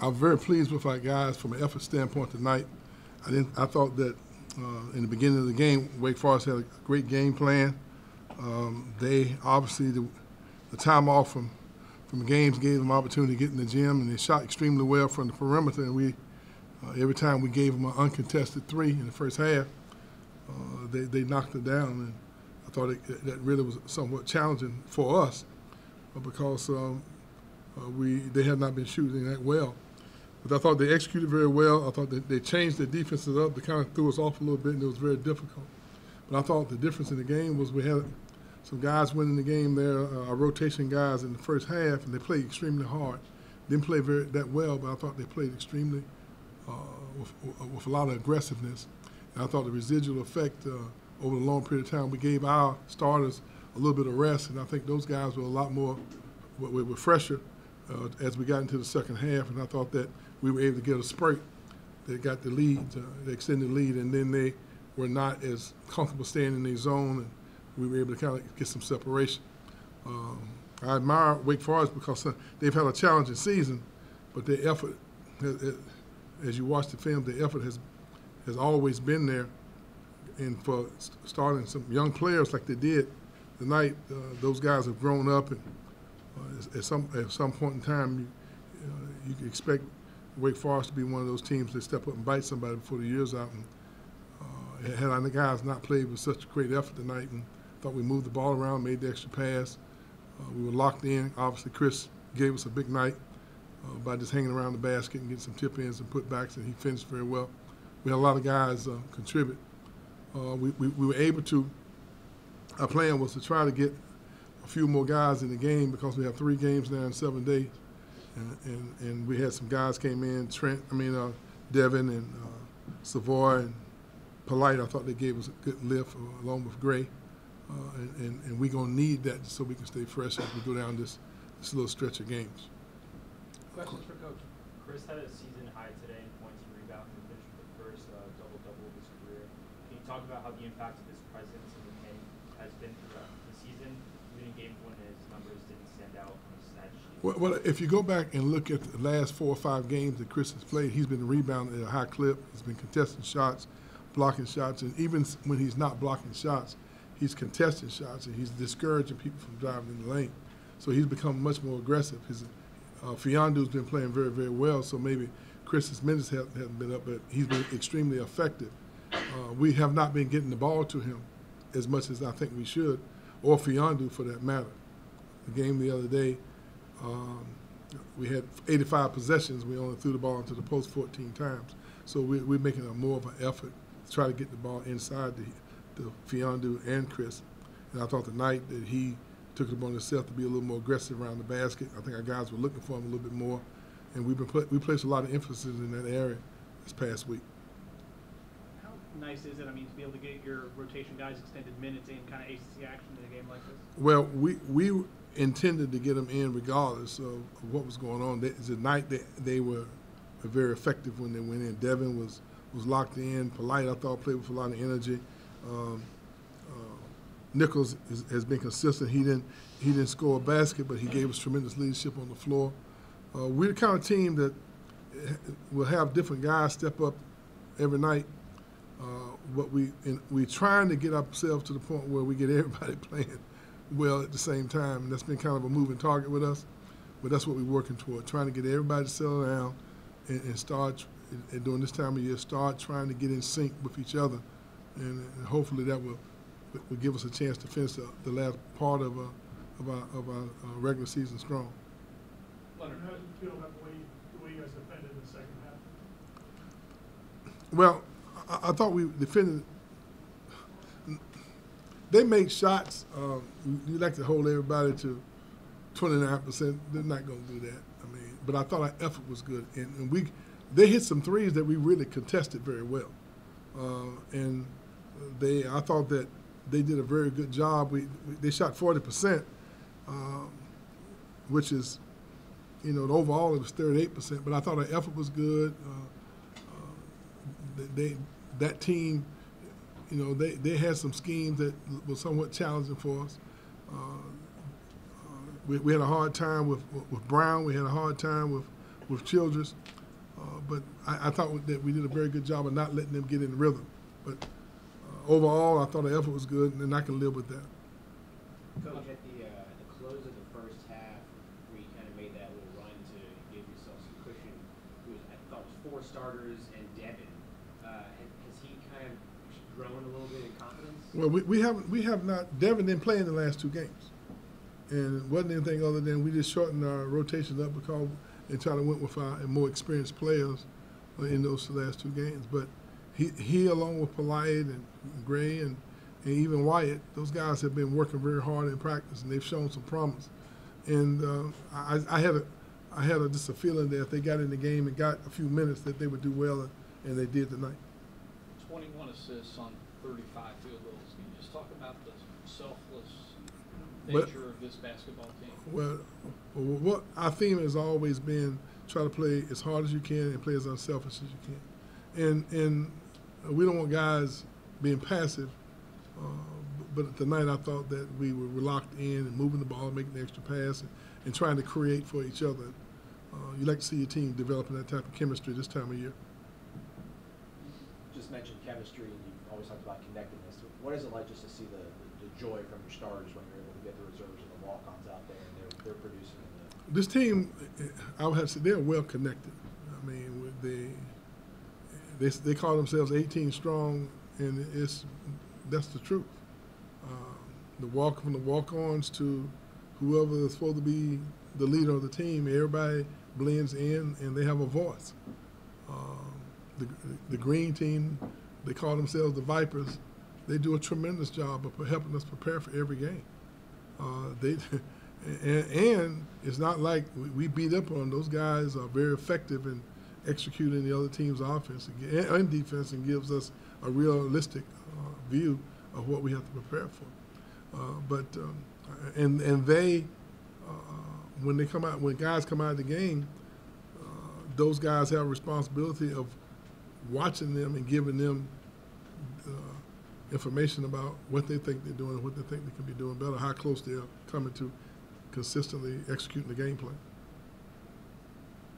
I'm very pleased with our guys from an effort standpoint tonight. I thought that in the beginning of the game, Wake Forest had a great game plan. They obviously the time off from games gave them opportunity to get in the gym, and they shot extremely well from the perimeter. And we every time we gave them an uncontested three in the first half, they knocked it down. And I thought that really was somewhat challenging for us because they had not been shooting that well. But I thought they executed very well. I thought that they changed their defenses up. They kind of threw us off a little bit, and it was very difficult. But I thought the difference in the game was we had some guys winning the game there, our rotation guys in the first half, and they played extremely hard. Didn't play that well, but I thought they played extremely with a lot of aggressiveness. And I thought the residual effect over the long period of time, we gave our starters a little bit of rest, and I think those guys were a lot more were fresher as we got into the second half, and I thought that we were able to get a spurt that got the lead, the extended lead, and then they were not as comfortable staying in their zone, and we were able to kind of get some separation. I admire Wake Forest because they've had a challenging season, but their effort, as you watch the film, their effort has always been there. And for starting some young players like they did tonight, those guys have grown up, and at some point in time, you can expect Wake Forest to be one of those teams that step up and bite somebody before the year's out. And had our guys not played with such a great effort tonight, and thought we moved the ball around, made the extra pass. We were locked in. Obviously, Chris gave us a big night by just hanging around the basket and getting some tip-ins and putbacks, and he finished very well. We had a lot of guys contribute. We were able to – our plan was to try to get a few more guys in the game because we have 3 games now in 7 days. And we had some guys came in, Devin and Savoy and Polite. I thought they gave us a good lift along with Gray. And we're going to need that so we can stay fresh as we go down this little stretch of games. Questions for Coach. Chris had a season high today in points and rebounds and finished with the first double-double of his career. Can you talk about how the impact of his presence in the paint has been throughout the season, even in games when his numbers didn't stand out on the stat sheet? Well, if you go back and look at the last 4 or 5 games that Chris has played, he's been rebounding at a high clip. He's been contesting shots, blocking shots, and even when he's not blocking shots, he's contesting shots, and he's discouraging people from driving in the lane. So he's become much more aggressive. His Fiondu's been playing very, very well, so maybe Chris's minutes haven't been up, but he's been extremely effective. We have not been getting the ball to him as much as I think we should, or Fiondu for that matter. The game the other day, we had 85 possessions. We only threw the ball into the post 14 times. So we're making more of an effort to try to get the ball inside the Fiondu and Chris. And I thought tonight that he took it upon himself to be a little more aggressive around the basket. I think our guys were looking for him a little bit more, and we placed a lot of emphasis in that area this past week. How nice is it, to be able to get your rotation guys extended minutes and kind of ace the action in a game like this? Well, we intended to get them in regardless of what was going on. Tonight they were very effective when they went in. Devin was locked in. Polite, I thought, played with a lot of energy. Nichols has been consistent. He didn't score a basket, but he gave us tremendous leadership on the floor. We're the kind of team that will have different guys step up every night. But we're trying to get ourselves to the point where we get everybody playing well at the same time, and that's been kind of a moving target with us. But that's what we're working toward, trying to get everybody to settle down and start, and during this time of year, start trying to get in sync with each other, and hopefully that will give us a chance to finish the last part of our regular season strong. Leonard, how did you feel about the way you guys defended in the second half? Well, I thought we defended. They make shots. You like to hold everybody to 29%. They're not going to do that. But I thought our effort was good, and they hit some threes that we really contested very well, and I thought that they did a very good job. They shot 40%, which is, overall it was 38%. But I thought our effort was good. That team, they had some schemes that were somewhat challenging for us. We had a hard time with Brown. We had a hard time with with Childress. But I thought that we did a very good job of not letting them get in the rhythm. But overall, I thought the effort was good, and I can live with that. Coach, at the close of the first half, where you kind of made that little run to give yourself some cushion, I thought it was 4 starters and Devin. Has he kind of grown a little bit in confidence? Well, we have not. Devin didn't play in the last 2 games, and it wasn't anything other than we just shortened our rotation up because and try to went with our more experienced players in those last 2 games. But he along with Polite and Gray and even Wyatt, those guys have been working very hard in practice, and they've shown some promise. And I had just a feeling that if they got in the game and got a few minutes, that they would do well, and they did tonight. 21 assists on 35 field goals. Can you just talk about the selfless nature of this basketball team? Well, what our theme has always been try to play as hard as you can and play as unselfish as you can. And we don't want guys being passive. But tonight I thought that we were locked in and moving the ball, making the extra pass, and trying to create for each other. You like to see your team developing that type of chemistry this time of year. Just mentioned chemistry, and you always talked about connectedness. What is it like just to see the joy from your starters when you're able to get the reserves and the walk-ons out there and they're producing? This team, I would have to say, they're well connected. I mean, they call themselves 18 strong, and that's the truth. From the walk-ons to whoever is supposed to be the leader of the team, everybody blends in and they have a voice. The green team, they call themselves the Vipers. They do a tremendous job of helping us prepare for every game. And it's not like we beat up on them. Those guys are very effective in executing the other team's offense and defense, and gives us a realistic view of what we have to prepare for. They when guys come out of the game, those guys have a responsibility of watching them and giving them information about what they think they're doing and what they think they can be doing better, how close they're coming to consistently executing the game plan.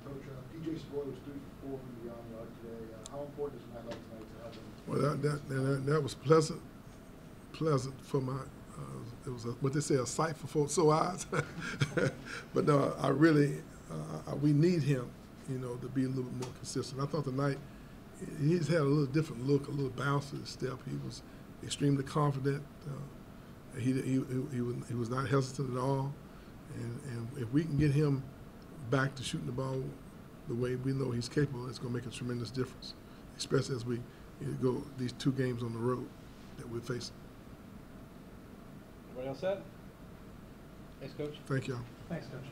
Coach, DJ Spoy was 3 for 4 from the beyond the arc today. How important is a night like tonight to have him? Well, that was pleasant for my. It was what they say, a sight for folks' so eyes. But no, I really we need him, to be a little bit more consistent. I thought tonight he's had a little different look, a little bounce to his step. He was extremely confident. He was not hesitant at all. And if we can get him back to shooting the ball the way we know he's capable, it's going to make a tremendous difference, especially as we go these 2 games on the road that we're facing. Everybody else set? Thanks, Coach. Thank y'all. Thanks, Coach.